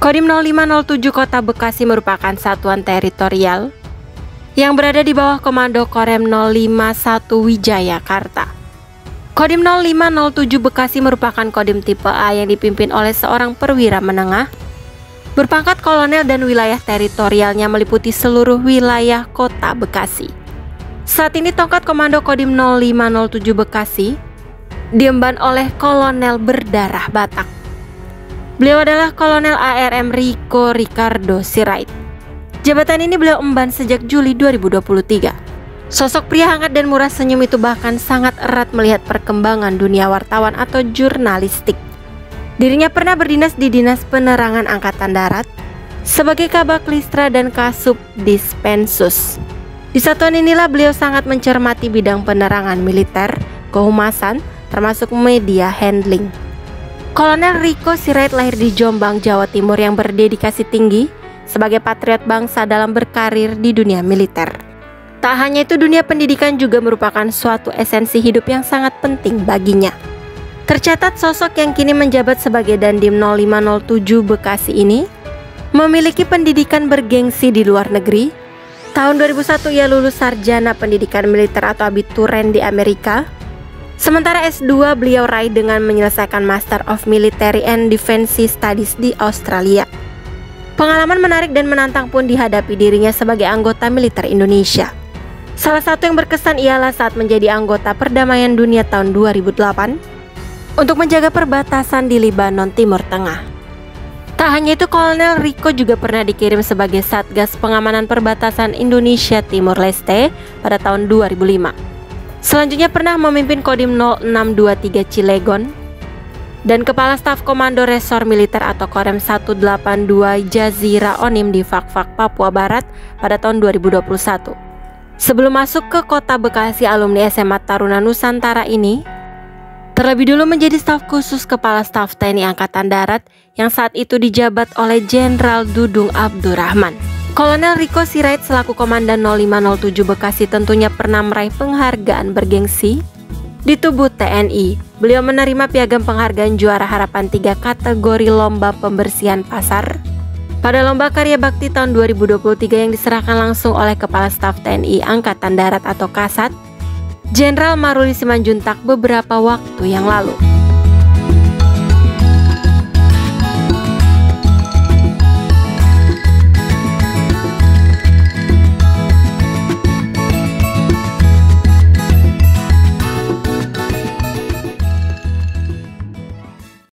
Kodim 0507 Kota Bekasi merupakan satuan teritorial yang berada di bawah Komando Korem 051 Wijayakarta. Kodim 0507 Bekasi merupakan kodim tipe A yang dipimpin oleh seorang perwira menengah berpangkat kolonel dan wilayah teritorialnya meliputi seluruh wilayah Kota Bekasi. Saat ini tongkat Komando Kodim 0507 Bekasi diemban oleh Kolonel berdarah Batak. Beliau adalah Kolonel ARM Rico Ricardo Sirait. Jabatan ini beliau emban sejak Juli 2023. Sosok pria hangat dan murah senyum itu bahkan sangat erat melihat perkembangan dunia wartawan atau jurnalistik. Dirinya pernah berdinas di Dinas Penerangan Angkatan Darat sebagai Kabak Listra dan Kasub Dispensus. Di satuan inilah beliau sangat mencermati bidang penerangan militer, kehumasan, termasuk media handling. Kolonel Rico Sirait lahir di Jombang, Jawa Timur yang berdedikasi tinggi sebagai patriot bangsa dalam berkarir di dunia militer. Tak hanya itu, dunia pendidikan juga merupakan suatu esensi hidup yang sangat penting baginya. Tercatat sosok yang kini menjabat sebagai Dandim 0507 Bekasi ini memiliki pendidikan bergengsi di luar negeri. Tahun 2001 ia lulus sarjana pendidikan militer atau abituren di Amerika. Sementara S2 beliau raih dengan menyelesaikan Master of Military and Defense Studies di Australia. Pengalaman menarik dan menantang pun dihadapi dirinya sebagai anggota militer Indonesia. Salah satu yang berkesan ialah saat menjadi anggota Perdamaian Dunia tahun 2008 untuk menjaga perbatasan di Lebanon, Timur Tengah. Tak hanya itu, Kolonel Rico juga pernah dikirim sebagai Satgas Pengamanan Perbatasan Indonesia Timur Leste pada tahun 2005. Selanjutnya pernah memimpin Kodim 0623 Cilegon dan Kepala Staf Komando Resor Militer atau Korem 182 Jazira Onim di Fakfak, Papua Barat pada tahun 2021. Sebelum masuk ke Kota Bekasi, alumni SMA Taruna Nusantara ini terlebih dulu menjadi staf khusus Kepala Staf TNI Angkatan Darat yang saat itu dijabat oleh Jenderal Dudung Abdurrahman. Kolonel Rico Sirait selaku Komandan 0507 Bekasi tentunya pernah meraih penghargaan bergengsi di tubuh TNI. Beliau menerima piagam penghargaan juara harapan 3 kategori lomba pembersihan pasar pada Lomba Karya Bakti tahun 2023 yang diserahkan langsung oleh Kepala Staf TNI Angkatan Darat atau Kasat, Jenderal Maruli Simanjuntak beberapa waktu yang lalu.